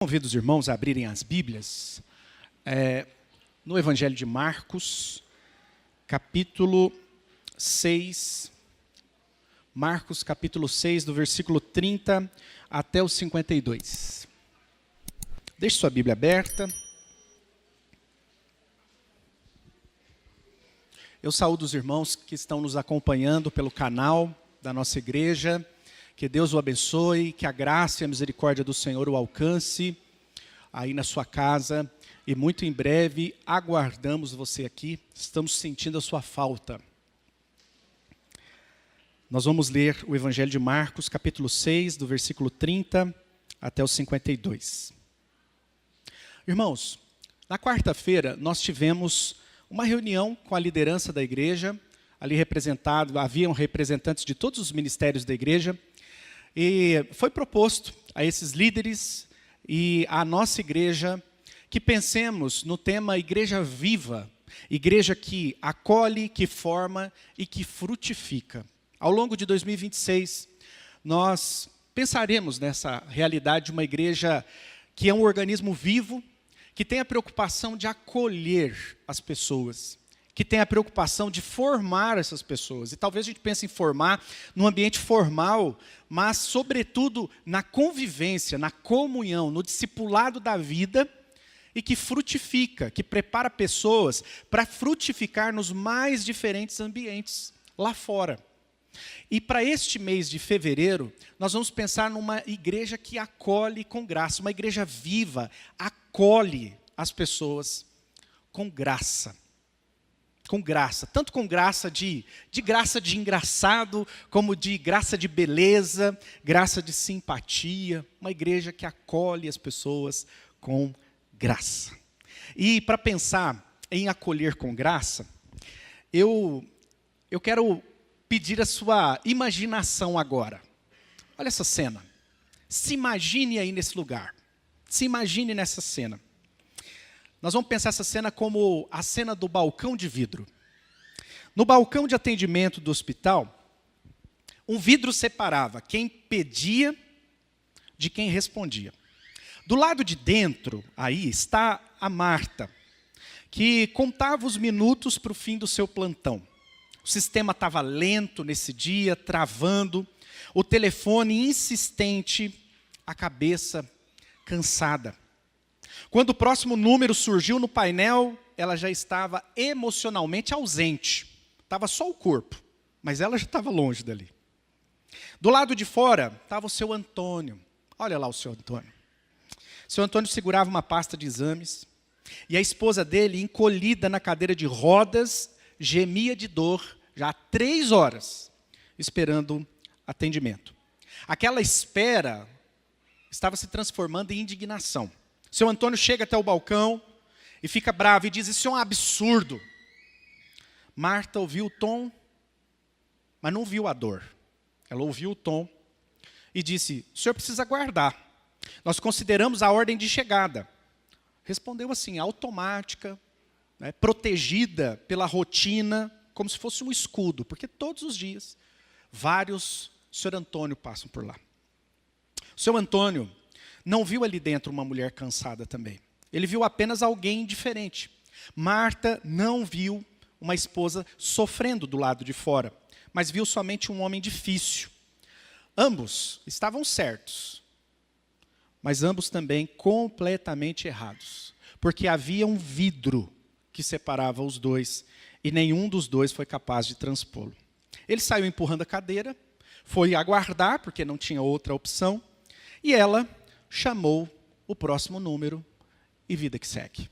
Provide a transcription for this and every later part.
Convido os irmãos a abrirem as Bíblias no Evangelho de Marcos, capítulo 6. Marcos, capítulo 6, do versículo 30 até o 52. Deixe sua Bíblia aberta. Eu saúdo os irmãos que estão nos acompanhando pelo canal da nossa igreja. Que Deus o abençoe, que a graça e a misericórdia do Senhor o alcance aí na sua casa. E muito em breve aguardamos você aqui, estamos sentindo a sua falta. Nós vamos ler o Evangelho de Marcos, capítulo 6, do versículo 30 até o 52. Irmãos, na quarta-feira nós tivemos uma reunião com a liderança da igreja, ali haviam representantes de todos os ministérios da igreja, e foi proposto a esses líderes e à nossa igreja que pensemos no tema Igreja Viva, igreja que acolhe, que forma e que frutifica. Ao longo de 2026, nós pensaremos nessa realidade de uma igreja que é um organismo vivo, que tem a preocupação de acolher as pessoas, que tem a preocupação de formar essas pessoas. E talvez a gente pense em formar num ambiente formal, mas, sobretudo, na convivência, na comunhão, no discipulado da vida, e que frutifica, que prepara pessoas para frutificar nos mais diferentes ambientes lá fora. E para este mês de fevereiro, nós vamos pensar numa igreja que acolhe com graça, uma igreja viva, acolhe as pessoas com graça. Com graça, tanto com graça de graça de engraçado, como de graça de beleza, graça de simpatia, uma igreja que acolhe as pessoas com graça. E para pensar em acolher com graça, eu quero pedir a sua imaginação agora. Olha essa cena. Se imagine aí nesse lugar. Se imagine nessa cena. Nós vamos pensar essa cena como a cena do balcão de vidro. No balcão de atendimento do hospital, um vidro separava quem pedia de quem respondia. Do lado de dentro, aí, está a Marta, que contava os minutos para o fim do seu plantão. O sistema estava lento nesse dia, travando, o telefone insistente, a cabeça cansada. Quando o próximo número surgiu no painel, ela já estava emocionalmente ausente. Estava só o corpo, mas ela já estava longe dali. Do lado de fora estava o seu Antônio. Olha lá o seu Antônio. O seu Antônio segurava uma pasta de exames e a esposa dele, encolhida na cadeira de rodas, gemia de dor já há 3 horas, esperando atendimento. Aquela espera estava se transformando em indignação. Seu Antônio chega até o balcão e fica bravo e diz: isso é um absurdo. Marta ouviu o tom, mas não viu a dor. Ela ouviu o tom e disse: o senhor precisa aguardar. Nós consideramos a ordem de chegada. Respondeu assim, automática, né, protegida pela rotina, como se fosse um escudo, porque todos os dias vários senhor Antônio passam por lá. O seu Antônio não viu ali dentro uma mulher cansada também. Ele viu apenas alguém diferente. Marta não viu uma esposa sofrendo do lado de fora, mas viu somente um homem difícil. Ambos estavam certos, mas ambos também completamente errados, porque havia um vidro que separava os dois e nenhum dos dois foi capaz de transpô-lo. Ele saiu empurrando a cadeira, foi aguardar, porque não tinha outra opção, e ela chamou o próximo número e vida que segue.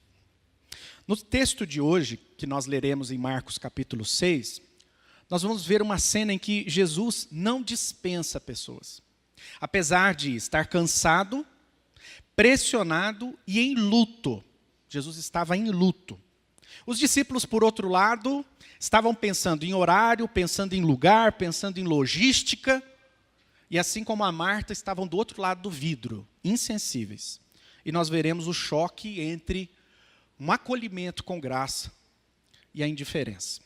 No texto de hoje, que nós leremos em Marcos capítulo 6, nós vamos ver uma cena em que Jesus não dispensa pessoas. Apesar de estar cansado, pressionado e em luto. Jesus estava em luto. Os discípulos, por outro lado, estavam pensando em horário, pensando em lugar, pensando em logística. E assim como a Marta, estavam do outro lado do vidro, insensíveis. E nós veremos o choque entre um acolhimento com graça e a indiferença.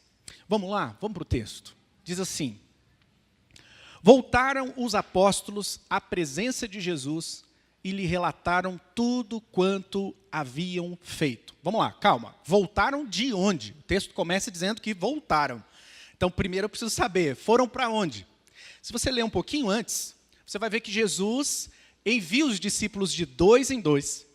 Vamos lá, vamos para o texto. Diz assim: voltaram os apóstolos à presença de Jesus e lhe relataram tudo quanto haviam feito. Vamos lá, calma. Voltaram de onde? O texto começa dizendo que voltaram. Então, primeiro eu preciso saber, foram para onde? Se você ler um pouquinho antes, você vai ver que Jesus envia os discípulos de 2 em 2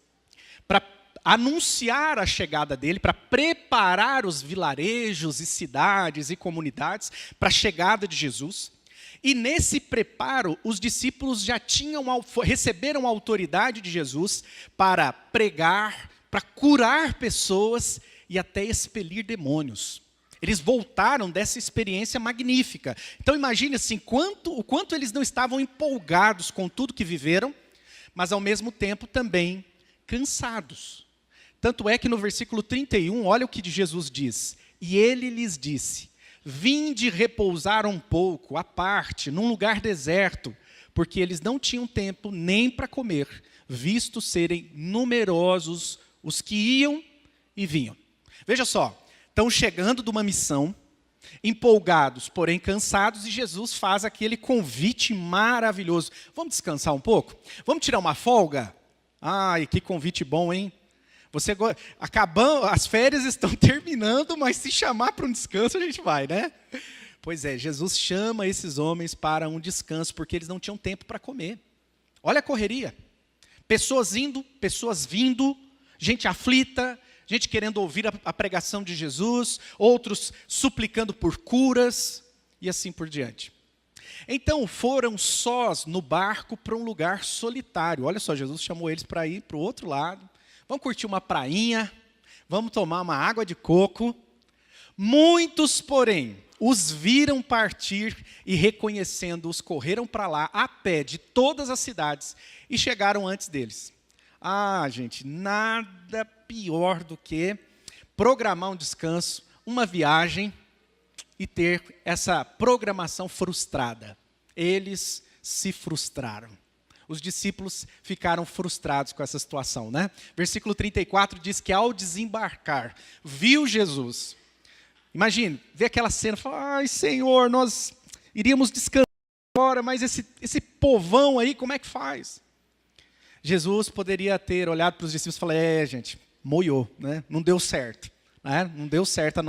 para anunciar a chegada dele, para preparar os vilarejos e cidades e comunidades para a chegada de Jesus. E nesse preparo, os discípulos já receberam a autoridade de Jesus para pregar, para curar pessoas e até expelir demônios. Eles voltaram dessa experiência magnífica. Então imagine assim, o quanto eles não estavam empolgados com tudo que viveram, mas ao mesmo tempo também cansados. Tanto é que no versículo 31, olha o que Jesus diz. E ele lhes disse: vinde repousar um pouco, à parte, num lugar deserto, porque eles não tinham tempo nem para comer, visto serem numerosos os que iam e vinham. Veja só, estão chegando de uma missão, empolgados, porém cansados, e Jesus faz aquele convite maravilhoso. Vamos descansar um pouco? Vamos tirar uma folga? Ai, que convite bom, hein? As férias estão terminando, mas se chamar para um descanso, a gente vai, né? Pois é, Jesus chama esses homens para um descanso, porque eles não tinham tempo para comer. Olha a correria. Pessoas indo, pessoas vindo, gente aflita, gente querendo ouvir a pregação de Jesus, outros suplicando por curas, e assim por diante. Então foram sós no barco para um lugar solitário. Olha só, Jesus chamou eles para ir para o outro lado. Vamos curtir uma prainha, vamos tomar uma água de coco. Muitos, porém, os viram partir e, reconhecendo-os, correram para lá a pé de todas as cidades e chegaram antes deles. Ah, gente, nada pior do que programar um descanso, uma viagem e ter essa programação frustrada. Eles se frustraram. Os discípulos ficaram frustrados com essa situação, né? Versículo 34 diz que ao desembarcar, viu Jesus. Imagine, vê aquela cena, fala: ai, Senhor, nós iríamos descansar agora, mas esse povão aí, como é que faz? Jesus poderia ter olhado para os discípulos e falar: gente, moiou, né? Não deu certo, né? Não deu certo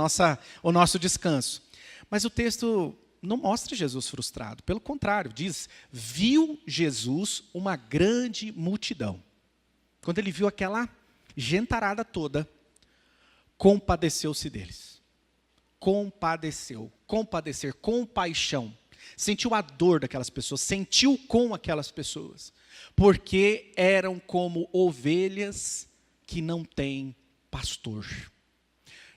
o nosso descanso. Mas o texto não mostra Jesus frustrado. Pelo contrário, diz: viu Jesus uma grande multidão. Quando ele viu aquela gentarada toda, compadeceu-se deles. Compadecer, compaixão. Sentiu a dor daquelas pessoas, sentiu com aquelas pessoas. Porque eram como ovelhas que não têm pastor.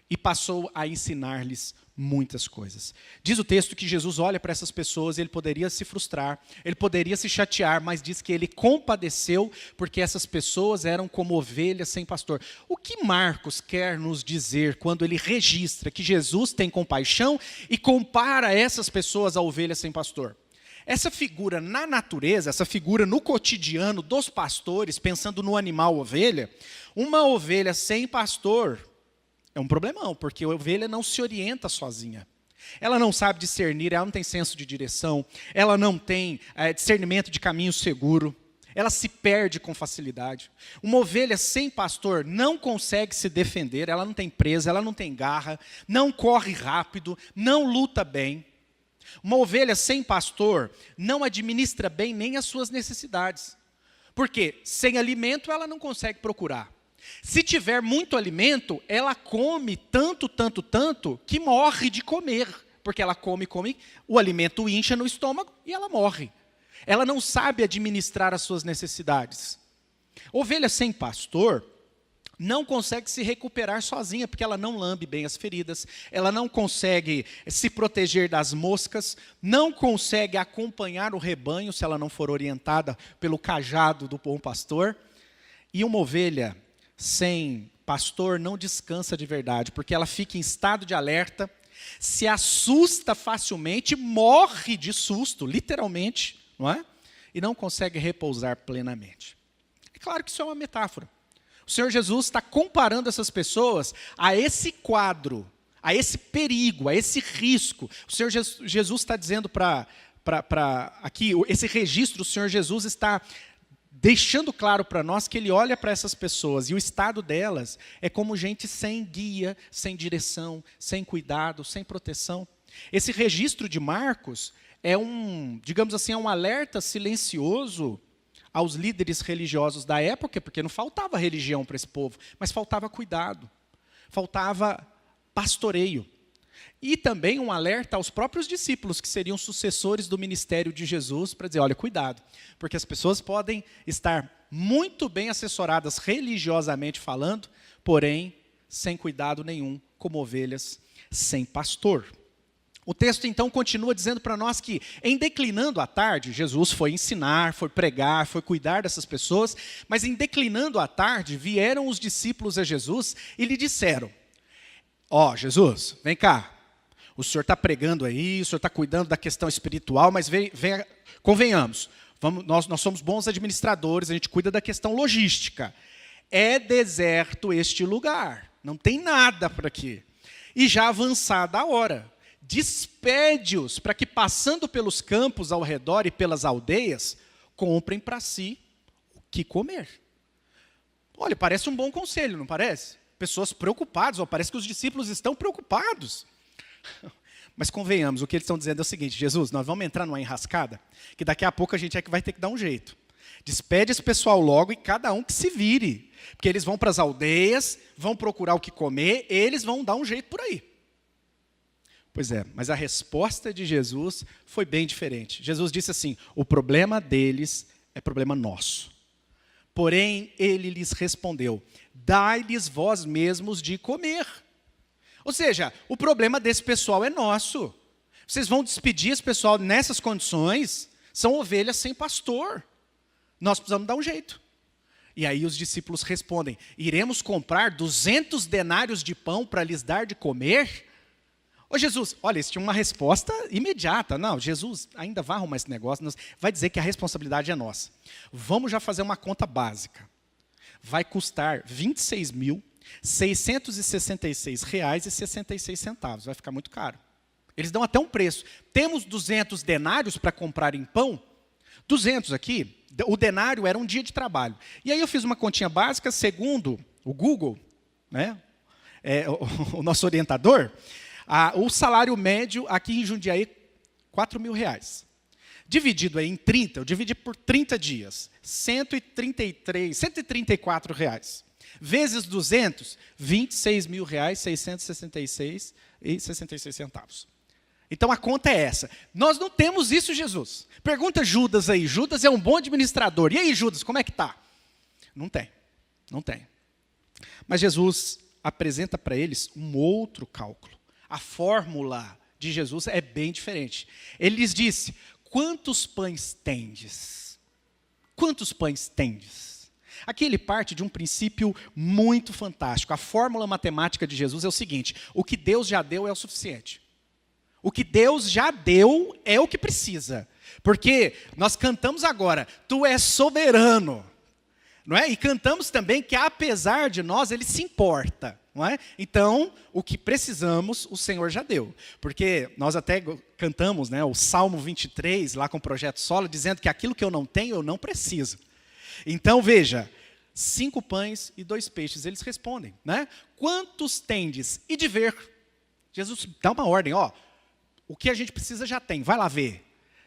E passou a ensinar-lhes muitas coisas. Diz o texto que Jesus olha para essas pessoas, ele poderia se frustrar, ele poderia se chatear, mas diz que ele compadeceu, porque essas pessoas eram como ovelhas sem pastor. O que Marcos quer nos dizer quando ele registra que Jesus tem compaixão e compara essas pessoas a ovelhas sem pastor? Essa figura na natureza, essa figura no cotidiano dos pastores, pensando no animal ovelha, uma ovelha sem pastor é um problemão, porque a ovelha não se orienta sozinha. Ela não sabe discernir, ela não tem senso de direção, ela não tem discernimento de caminho seguro, ela se perde com facilidade. Uma ovelha sem pastor não consegue se defender, ela não tem presa, ela não tem garra, não corre rápido, não luta bem. Uma ovelha sem pastor não administra bem nem as suas necessidades. Porque sem alimento ela não consegue procurar. Se tiver muito alimento, ela come tanto, que morre de comer. Porque ela come, o alimento incha no estômago e ela morre. Ela não sabe administrar as suas necessidades. Ovelha sem pastor não consegue se recuperar sozinha, porque ela não lambe bem as feridas, ela não consegue se proteger das moscas, não consegue acompanhar o rebanho se ela não for orientada pelo cajado do bom pastor. E uma ovelha sem pastor não descansa de verdade, porque ela fica em estado de alerta, se assusta facilmente, morre de susto, literalmente, não é? E não consegue repousar plenamente. É claro que isso é uma metáfora. O Senhor Jesus está comparando essas pessoas a esse quadro, a esse perigo, a esse risco. O Senhor Jesus está dizendo aqui, esse registro, o Senhor Jesus está deixando claro para nós que ele olha para essas pessoas e o estado delas é como gente sem guia, sem direção, sem cuidado, sem proteção. Esse registro de Marcos é digamos assim, um alerta silencioso aos líderes religiosos da época, porque não faltava religião para esse povo, mas faltava cuidado, faltava pastoreio. E também um alerta aos próprios discípulos, que seriam sucessores do ministério de Jesus, para dizer, olha, cuidado, porque as pessoas podem estar muito bem assessoradas religiosamente falando, porém, sem cuidado nenhum, como ovelhas sem pastor. O texto, então, continua dizendo para nós que, em declinando a tarde, Jesus foi ensinar, foi pregar, foi cuidar dessas pessoas, mas em declinando a tarde, vieram os discípulos a Jesus e lhe disseram, Jesus, vem cá, o senhor está pregando aí, o senhor está cuidando da questão espiritual, mas convenhamos, nós somos bons administradores, a gente cuida da questão logística. É deserto este lugar, não tem nada por aqui. E já avançada a hora, despede-os para que, passando pelos campos ao redor e pelas aldeias, comprem para si o que comer. Olha, parece um bom conselho, não parece? Pessoas preocupadas, parece que os discípulos estão preocupados. Mas convenhamos, o que eles estão dizendo é o seguinte, Jesus, nós vamos entrar numa enrascada, que daqui a pouco a gente vai ter que dar um jeito. Despede esse pessoal logo e cada um que se vire. Porque eles vão para as aldeias, vão procurar o que comer, eles vão dar um jeito por aí. Pois é, mas a resposta de Jesus foi bem diferente. Jesus disse assim, o problema deles é problema nosso. Porém, ele lhes respondeu, dai-lhes vós mesmos de comer. Ou seja, o problema desse pessoal é nosso. Vocês vão despedir esse pessoal nessas condições, são ovelhas sem pastor. Nós precisamos dar um jeito. E aí os discípulos respondem, iremos comprar 200 denários de pão para lhes dar de comer? Jesus, olha, eles tinham uma resposta imediata. Não, Jesus ainda vai arrumar esse negócio, vai dizer que a responsabilidade é nossa. Vamos já fazer uma conta básica. Vai custar R$ 26.666,66. Vai ficar muito caro. Eles dão até um preço. Temos 200 denários para comprar em pão? 200 aqui, o denário era um dia de trabalho. E aí eu fiz uma continha básica, segundo o Google, né, o nosso orientador, o salário médio aqui em Jundiaí, R$4.000. Dividido aí em 30, eu dividi por 30 dias, R$134. Vezes 200, R$26.666,66. Então a conta é essa. Nós não temos isso, Jesus. Pergunta Judas aí. Judas é um bom administrador. E aí, Judas, como é que está? Não tem. Não tem. Mas Jesus apresenta para eles um outro cálculo. A fórmula de Jesus é bem diferente. Ele lhes disse, quantos pães tendes? Quantos pães tendes? Aqui ele parte de um princípio muito fantástico. A fórmula matemática de Jesus é o seguinte, o que Deus já deu é o suficiente. O que Deus já deu é o que precisa. Porque nós cantamos agora, tu és soberano. Não é? E cantamos também que apesar de nós, ele se importa. Não é? Então, o que precisamos, o Senhor já deu. Porque nós até cantamos, né, o Salmo 23, lá com o Projeto Solo, dizendo que aquilo que eu não tenho, eu não preciso. Então, veja, 5 pães e 2 peixes. Eles respondem, né? Quantos tendes? E de ver. Jesus dá uma ordem, o que a gente precisa já tem, vai lá ver.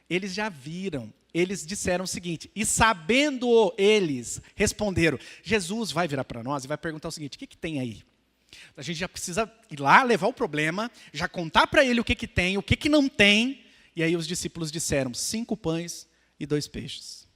Eles já viram, eles disseram o seguinte, e sabendo eles, responderam, Jesus vai virar para nós e vai perguntar o seguinte, o que tem aí? A gente já precisa ir lá, levar o problema, já contar para ele o que tem, o que não tem. E aí os discípulos disseram, 5 pães e 2 peixes.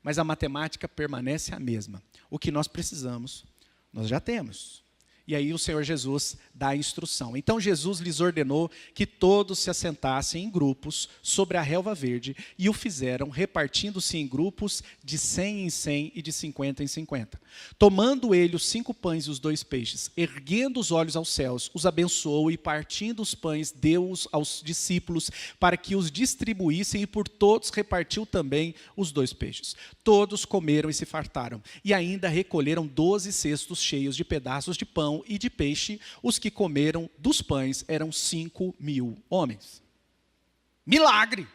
Mas a matemática permanece a mesma. O que nós precisamos, nós já temos. E aí o Senhor Jesus dá a instrução. Então Jesus lhes ordenou que todos se assentassem em grupos sobre a relva verde e o fizeram repartindo-se em grupos de 100 em 100 e de 50 em 50. Tomando ele os 5 pães e os 2 peixes, erguendo os olhos aos céus, os abençoou e partindo os pães, deu-os aos discípulos para que os distribuíssem e por todos repartiu também os 2 peixes. Todos comeram e se fartaram e ainda recolheram 12 cestos cheios de pedaços de pão e de peixe, os que comeram dos pães eram 5.000 homens. Milagre!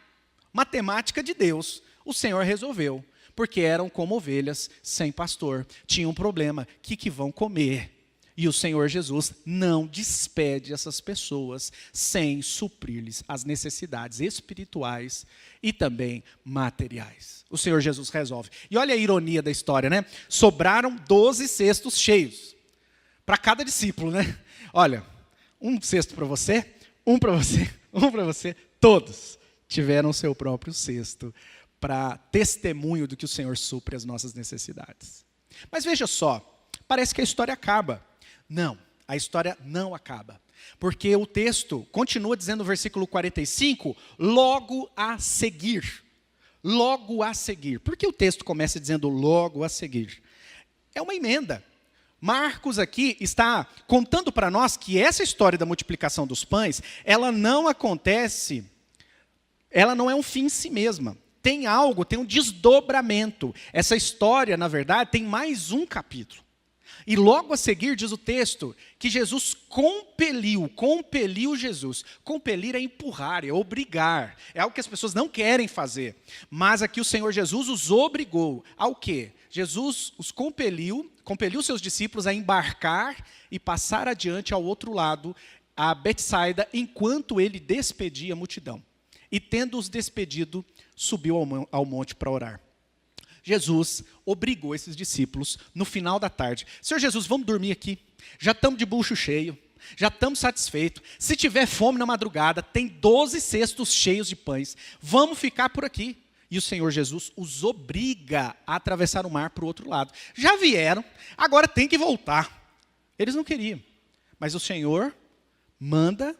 Matemática de Deus, o Senhor resolveu. porque eram como ovelhas sem pastor. Tinham um problema, o que vão comer? E o Senhor Jesus não despede essas pessoas sem suprir-lhes as necessidades espirituais e também materiais. O Senhor Jesus resolve. E olha a ironia da história, né? Sobraram 12 cestos cheios para cada discípulo, né? Olha, um cesto para você, um para você, um para você. Todos tiveram o seu próprio cesto para testemunho do que o Senhor supre as nossas necessidades. Mas veja só, parece que a história acaba. Não, a história não acaba. Porque o texto continua dizendo no versículo 45, logo a seguir. Logo a seguir. Por que o texto começa dizendo logo a seguir? É uma emenda. Marcos aqui está contando para nós que essa história da multiplicação dos pães, ela não acontece, ela não é um fim em si mesma. Tem algo, tem um desdobramento. Essa história, na verdade, tem mais um capítulo. E logo a seguir diz o texto que Jesus compeliu Jesus. Compelir é empurrar, é obrigar. É algo que as pessoas não querem fazer. Mas aqui o Senhor Jesus os obrigou. Ao quê? Jesus os compeliu seus discípulos a embarcar e passar adiante ao outro lado, a Betsaida, enquanto ele despedia a multidão. E tendo-os despedido, subiu ao monte para orar. Jesus obrigou esses discípulos no final da tarde. Senhor Jesus, vamos dormir aqui. Já estamos de bucho cheio. Já estamos satisfeitos. Se tiver fome na madrugada, tem 12 cestos cheios de pães. Vamos ficar por aqui. E o Senhor Jesus os obriga a atravessar o mar para o outro lado. Já vieram, agora tem que voltar. Eles não queriam. Mas o Senhor manda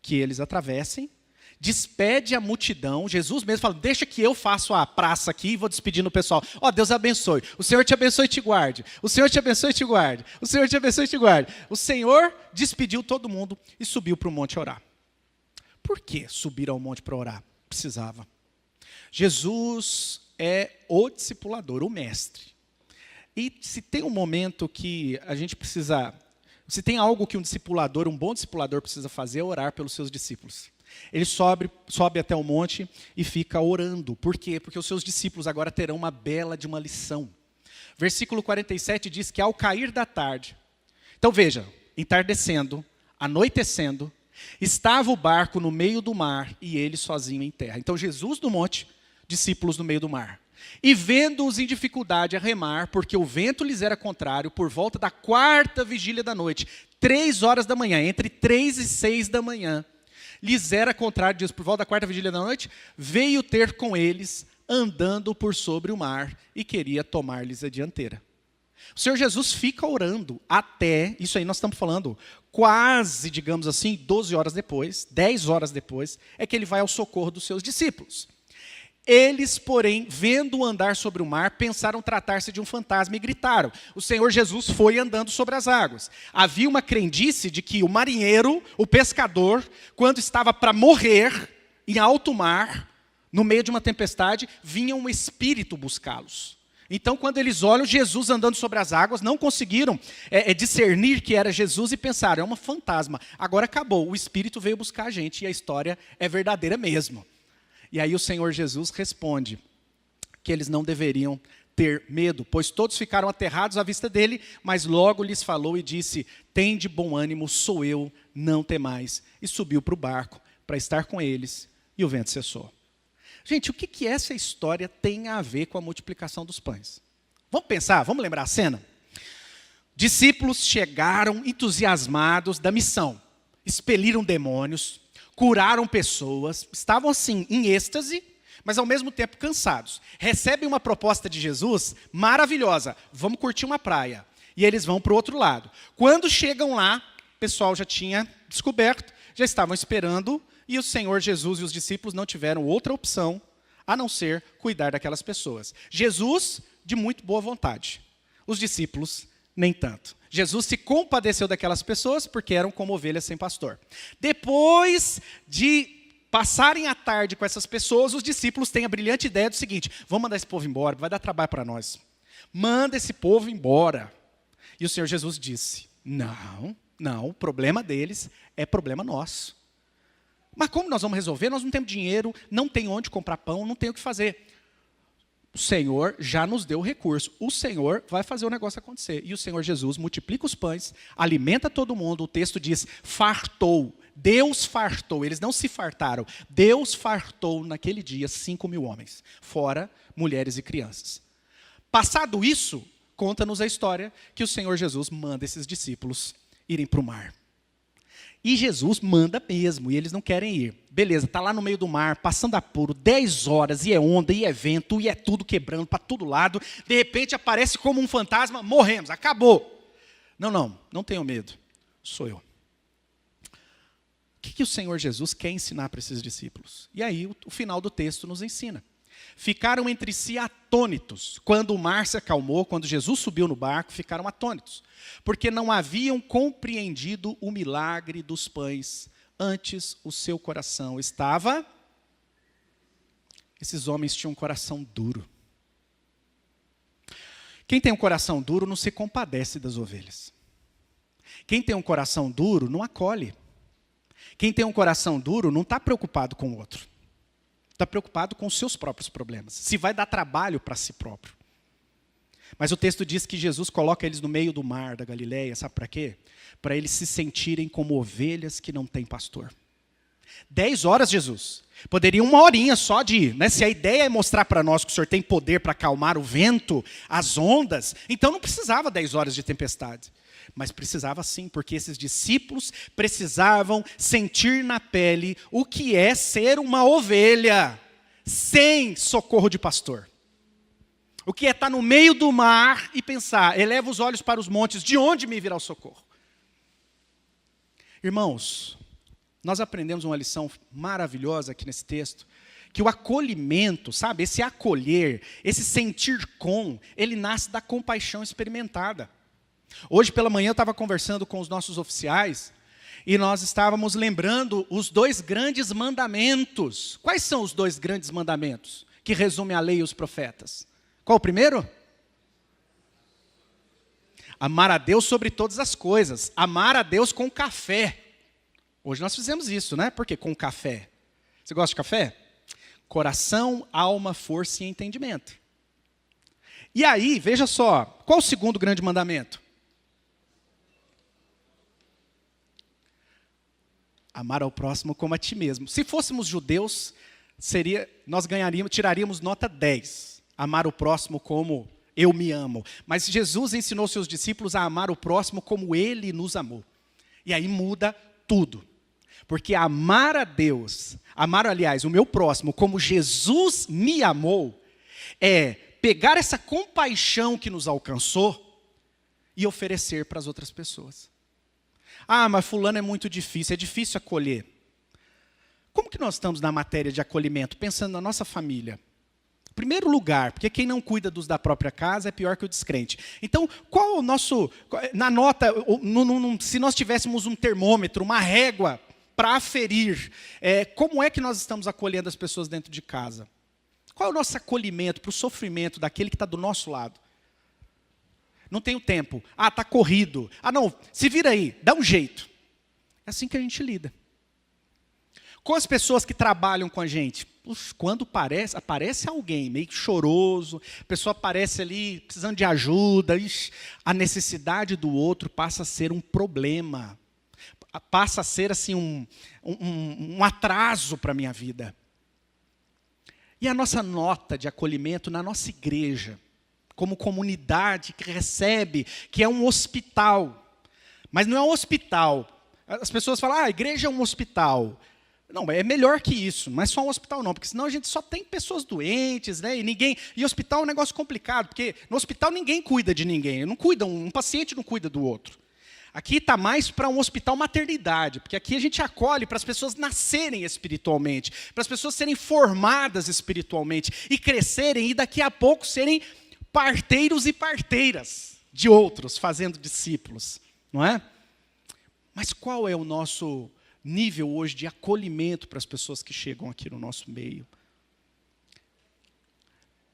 que eles atravessem. Despede a multidão, Jesus mesmo fala, deixa que eu faço a praça aqui e vou despedindo o pessoal. Ó, Deus abençoe, o Senhor te abençoe e te guarde, o Senhor te abençoe e te guarde, o Senhor te abençoe e te guarde. O Senhor despediu todo mundo e subiu para o monte orar. Por que subir ao monte para orar? Precisava. Jesus é o discipulador, o mestre. E se tem um momento que a gente precisa, se tem algo que um bom discipulador precisa fazer, é orar pelos seus discípulos. Ele sobe até o monte e fica orando. Por quê? Porque os seus discípulos agora terão uma bela de uma lição. Versículo 47 diz que ao cair da tarde, então veja, entardecendo, anoitecendo, estava o barco no meio do mar e ele sozinho em terra. Então Jesus no monte, discípulos no meio do mar. E vendo-os em dificuldade a remar, porque o vento lhes era contrário, por volta da 4ª vigília da noite, 3 horas da manhã, entre 3 e 6 da manhã, lhes era contrário, diz, por volta da 4ª vigília da noite, veio ter com eles, andando por sobre o mar, e queria tomar-lhes a dianteira. O Senhor Jesus fica orando até, isso aí nós estamos falando, quase, digamos assim, 12 horas depois, 10 horas depois, é que ele vai ao socorro dos seus discípulos. Eles, porém, vendo-o andar sobre o mar, pensaram tratar-se de um fantasma e gritaram. O Senhor Jesus foi andando sobre as águas. Havia uma crendice de que o marinheiro, o pescador, quando estava para morrer em alto mar, no meio de uma tempestade, vinha um espírito buscá-los. Então, quando eles olham Jesus andando sobre as águas, não conseguiram discernir que era Jesus e pensaram, é um fantasma. Agora acabou, o espírito veio buscar a gente e a história é verdadeira mesmo. E aí o Senhor Jesus responde que eles não deveriam ter medo, pois todos ficaram aterrados à vista dele, mas logo lhes falou e disse, tende bom ânimo, sou eu, não temais. E subiu para o barco para estar com eles e o vento cessou. Gente, o que essa história tem a ver com a multiplicação dos pães? Vamos pensar, vamos lembrar a cena? Discípulos chegaram entusiasmados da missão, expeliram demônios, curaram pessoas, estavam assim, em êxtase, mas ao mesmo tempo cansados. Recebem uma proposta de Jesus maravilhosa, vamos curtir uma praia. E eles vão para o outro lado. Quando chegam lá, o pessoal já tinha descoberto, já estavam esperando, e o Senhor Jesus e os discípulos não tiveram outra opção, a não ser cuidar daquelas pessoas. Jesus, de muito boa vontade. Os discípulos, nem tanto. Jesus se compadeceu daquelas pessoas porque eram como ovelhas sem pastor. Depois de passarem a tarde com essas pessoas, os discípulos têm a brilhante ideia do seguinte, vamos mandar esse povo embora, vai dar trabalho para nós. Manda esse povo embora. E o Senhor Jesus disse, não, o problema deles é problema nosso. Mas como nós vamos resolver? Nós não temos dinheiro, não tem onde comprar pão, não tem o que fazer. O Senhor já nos deu o recurso. O Senhor vai fazer o negócio acontecer. E o Senhor Jesus multiplica os pães, alimenta todo mundo. O texto diz, fartou. Deus fartou. Eles não se fartaram. Deus fartou naquele dia 5.000 homens. Fora mulheres e crianças. Passado isso, conta-nos a história que o Senhor Jesus manda esses discípulos irem para o mar. E Jesus manda mesmo, e eles não querem ir. Beleza, está lá no meio do mar, passando apuro, 10 horas, e é onda, e é vento, e é tudo quebrando para todo lado. De repente aparece como um fantasma, morremos, acabou. Não tenham medo, sou eu. O que o Senhor Jesus quer ensinar para esses discípulos? E aí o final do texto nos ensina. Ficaram entre si atônitos. Quando o mar se acalmou, quando Jesus subiu no barco, ficaram atônitos. Porque não haviam compreendido o milagre dos pães. Antes o seu coração estava... Esses homens tinham um coração duro. Quem tem um coração duro não se compadece das ovelhas. Quem tem um coração duro não acolhe. Quem tem um coração duro não está preocupado com o outro. Está preocupado com os seus próprios problemas. Se vai dar trabalho para si próprio. Mas o texto diz que Jesus coloca eles no meio do mar da Galileia. Sabe para quê? Para eles se sentirem como ovelhas que não têm pastor. 10 horas, Jesus. Poderia 1 horinha só de ir. Né? Se a ideia é mostrar para nós que o Senhor tem poder para acalmar o vento, as ondas, então não precisava 10 horas de tempestade. Mas precisava sim, porque esses discípulos precisavam sentir na pele o que é ser uma ovelha sem socorro de pastor. O que é estar no meio do mar e pensar, eleva os olhos para os montes, de onde me virá o socorro? Irmãos, nós aprendemos uma lição maravilhosa aqui nesse texto, que o acolhimento, sabe, esse acolher, esse sentir com, ele nasce da compaixão experimentada. Hoje pela manhã eu estava conversando com os nossos oficiais e nós estávamos lembrando os 2 grandes mandamentos. Quais são os 2 grandes mandamentos que resumem a lei e os profetas? Qual o primeiro? Amar a Deus sobre todas as coisas. Amar a Deus com café. Hoje nós fizemos isso, né? Por quê? Com café. Você gosta de café? Coração, alma, força e entendimento. E aí, veja só, qual o segundo grande mandamento? Amar ao próximo como a ti mesmo. Se fôssemos judeus, nós tiraríamos nota 10. Amar o próximo como eu me amo. Mas Jesus ensinou seus discípulos a amar o próximo como ele nos amou. E aí muda tudo. Porque amar a Deus, aliás, o meu próximo como Jesus me amou, é pegar essa compaixão que nos alcançou e oferecer para as outras pessoas. Ah, mas fulano é muito difícil, é difícil acolher. Como que nós estamos na matéria de acolhimento? Pensando na nossa família. Em primeiro lugar, porque quem não cuida dos da própria casa é pior que o descrente. Então, qual o nosso... Na nota, se nós tivéssemos um termômetro, uma régua para aferir, como é que nós estamos acolhendo as pessoas dentro de casa? Qual é o nosso acolhimento para o sofrimento daquele que está do nosso lado? Não tenho tempo. Ah, está corrido. Ah, não, se vira aí, dá um jeito. É assim que a gente lida. Com as pessoas que trabalham com a gente, quando aparece alguém meio choroso, a pessoa aparece ali precisando de ajuda, a necessidade do outro passa a ser um problema. Passa a ser assim um atraso para a minha vida. E a nossa nota de acolhimento na nossa igreja, como comunidade que recebe, que é um hospital. Mas não é um hospital. As pessoas falam, a igreja é um hospital. Não, é melhor que isso, não é só um hospital não, porque senão a gente só tem pessoas doentes, né? E hospital é um negócio complicado, porque no hospital ninguém cuida de ninguém, um paciente não cuida do outro. Aqui está mais para um hospital maternidade, porque aqui a gente acolhe para as pessoas nascerem espiritualmente, para as pessoas serem formadas espiritualmente e crescerem e daqui a pouco serem parteiros e parteiras de outros, fazendo discípulos, não é? Mas qual é o nosso nível hoje de acolhimento para as pessoas que chegam aqui no nosso meio?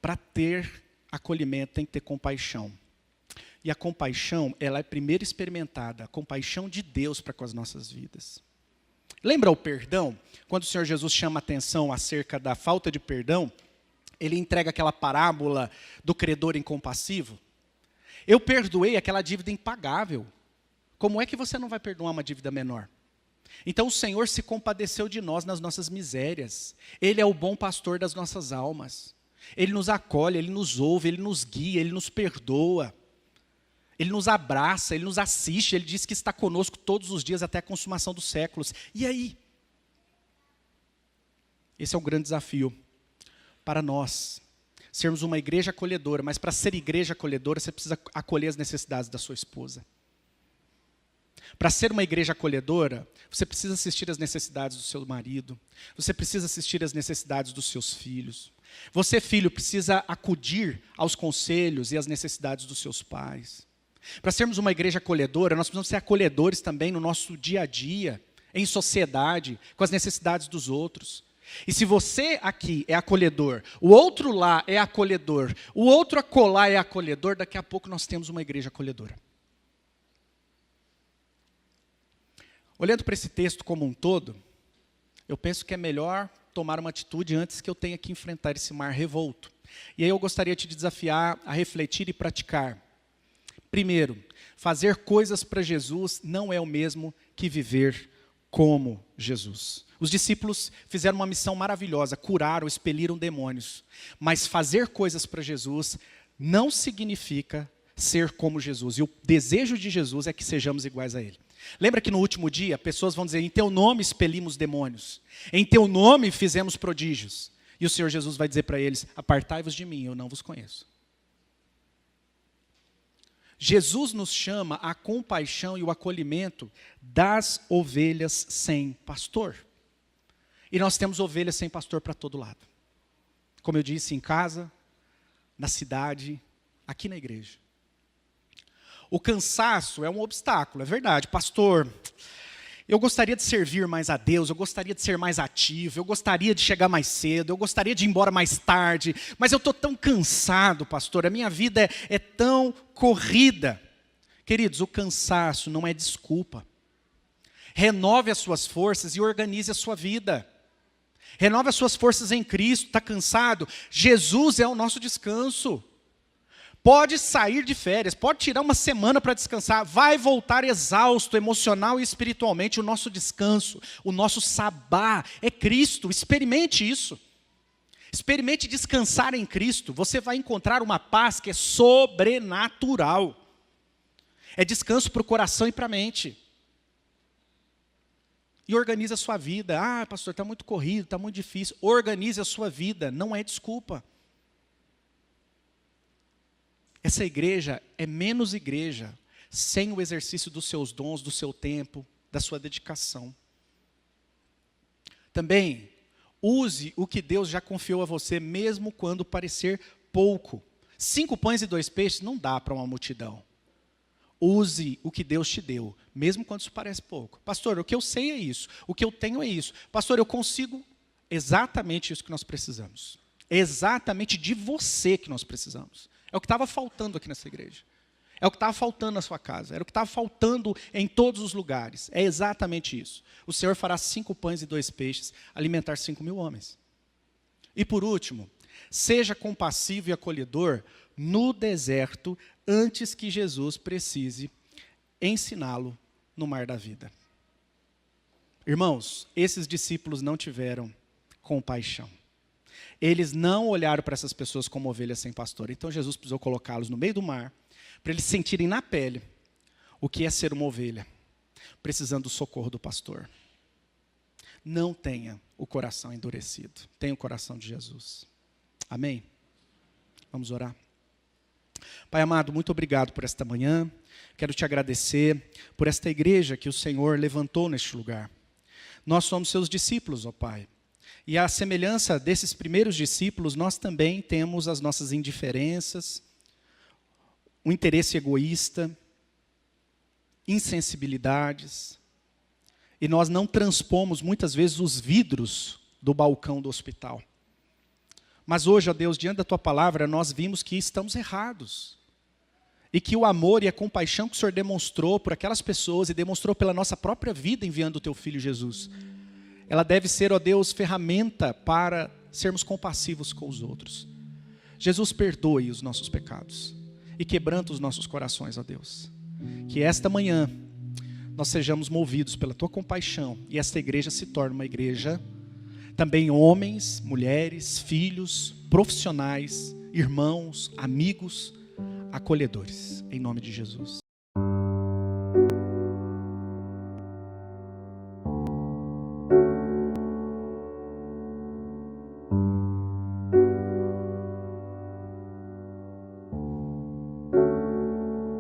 Para ter acolhimento tem que ter compaixão. E a compaixão, ela é primeiro experimentada, a compaixão de Deus para com as nossas vidas. Lembra o perdão? Quando o Senhor Jesus chama a atenção acerca da falta de perdão, ele entrega aquela parábola do credor incompassivo. Eu perdoei aquela dívida impagável. Como é que você não vai perdoar uma dívida menor? Então o Senhor se compadeceu de nós nas nossas misérias. Ele é o bom pastor das nossas almas. Ele nos acolhe, Ele nos ouve, Ele nos guia, Ele nos perdoa. Ele nos abraça, Ele nos assiste, Ele diz que está conosco todos os dias até a consumação dos séculos. E aí? Esse é um grande desafio para nós. Sermos uma igreja acolhedora, mas para ser igreja acolhedora, você precisa acolher as necessidades da sua esposa. Para ser uma igreja acolhedora, você precisa assistir às necessidades do seu marido. Você precisa assistir às necessidades dos seus filhos. Você, filho, precisa acudir aos conselhos e às necessidades dos seus pais. Para sermos uma igreja acolhedora, nós precisamos ser acolhedores também no nosso dia a dia, em sociedade, com as necessidades dos outros. E se você aqui é acolhedor, o outro lá é acolhedor, o outro acolá é acolhedor, daqui a pouco nós temos uma igreja acolhedora. Olhando para esse texto como um todo, eu penso que é melhor tomar uma atitude antes que eu tenha que enfrentar esse mar revolto. E aí eu gostaria de te desafiar a refletir e praticar. Primeiro, fazer coisas para Jesus não é o mesmo que viver como Jesus. Os discípulos fizeram uma missão maravilhosa, curaram, expeliram demônios. Mas fazer coisas para Jesus não significa ser como Jesus. E o desejo de Jesus é que sejamos iguais a Ele. Lembra que no último dia, pessoas vão dizer, em teu nome expelimos demônios. Em teu nome fizemos prodígios. E o Senhor Jesus vai dizer para eles, apartai-vos de mim, eu não vos conheço. Jesus nos chama à compaixão e o acolhimento das ovelhas sem pastor. E nós temos ovelhas sem pastor para todo lado. Como eu disse, em casa, na cidade, aqui na igreja. O cansaço é um obstáculo, é verdade. Pastor, eu gostaria de servir mais a Deus, eu gostaria de ser mais ativo, eu gostaria de chegar mais cedo, eu gostaria de ir embora mais tarde, mas eu estou tão cansado, pastor, a minha vida é tão corrida. Queridos, o cansaço não é desculpa. Renove as suas forças e organize a sua vida. Renove as suas forças em Cristo. Está cansado? Jesus é o nosso descanso. Pode sair de férias, pode tirar uma semana para descansar, vai voltar exausto emocional e espiritualmente. O nosso descanso, o nosso sabá é Cristo. Experimente isso. Experimente descansar em Cristo. Você vai encontrar uma paz que é sobrenatural. É descanso para o coração e para a mente. E organize a sua vida. Ah, pastor, está muito corrido, está muito difícil. Organize a sua vida, não é desculpa. Essa igreja é menos igreja sem o exercício dos seus dons, do seu tempo, da sua dedicação. Também, use o que Deus já confiou a você, mesmo quando parecer pouco. 5 pães e 2 peixes não dá para uma multidão. Use o que Deus te deu, mesmo quando isso parece pouco. Pastor, o que eu sei é isso, o que eu tenho é isso. Pastor, eu consigo exatamente isso que nós precisamos. É exatamente de você que nós precisamos. É o que estava faltando aqui nessa igreja. É o que estava faltando na sua casa. Era o que estava faltando em todos os lugares. É exatamente isso. O Senhor fará 5 pães e 2 peixes, alimentar 5.000 homens. E por último, seja compassivo e acolhedor no deserto antes que Jesus precise ensiná-lo no mar da vida. Irmãos, esses discípulos não tiveram compaixão. Eles não olharam para essas pessoas como ovelhas sem pastor. Então Jesus precisou colocá-los no meio do mar, para eles sentirem na pele o que é ser uma ovelha, precisando do socorro do pastor. Não tenha o coração endurecido, tenha o coração de Jesus. Amém? Vamos orar. Pai amado, muito obrigado por esta manhã. Quero te agradecer por esta igreja que o Senhor levantou neste lugar. Nós somos seus discípulos, ó Pai. E à semelhança desses primeiros discípulos, nós também temos as nossas indiferenças, um interesse egoísta, insensibilidades. E nós não transpomos muitas vezes os vidros do balcão do hospital. Mas hoje, ó Deus, diante da Tua palavra, nós vimos que estamos errados. E que o amor e a compaixão que o Senhor demonstrou por aquelas pessoas e demonstrou pela nossa própria vida enviando o Teu Filho Jesus, ela deve ser, ó Deus, ferramenta para sermos compassivos com os outros. Jesus, perdoe os nossos pecados e quebranta os nossos corações, ó Deus. Que esta manhã nós sejamos movidos pela tua compaixão e esta igreja se torne uma igreja, também homens, mulheres, filhos, profissionais, irmãos, amigos, acolhedores, em nome de Jesus.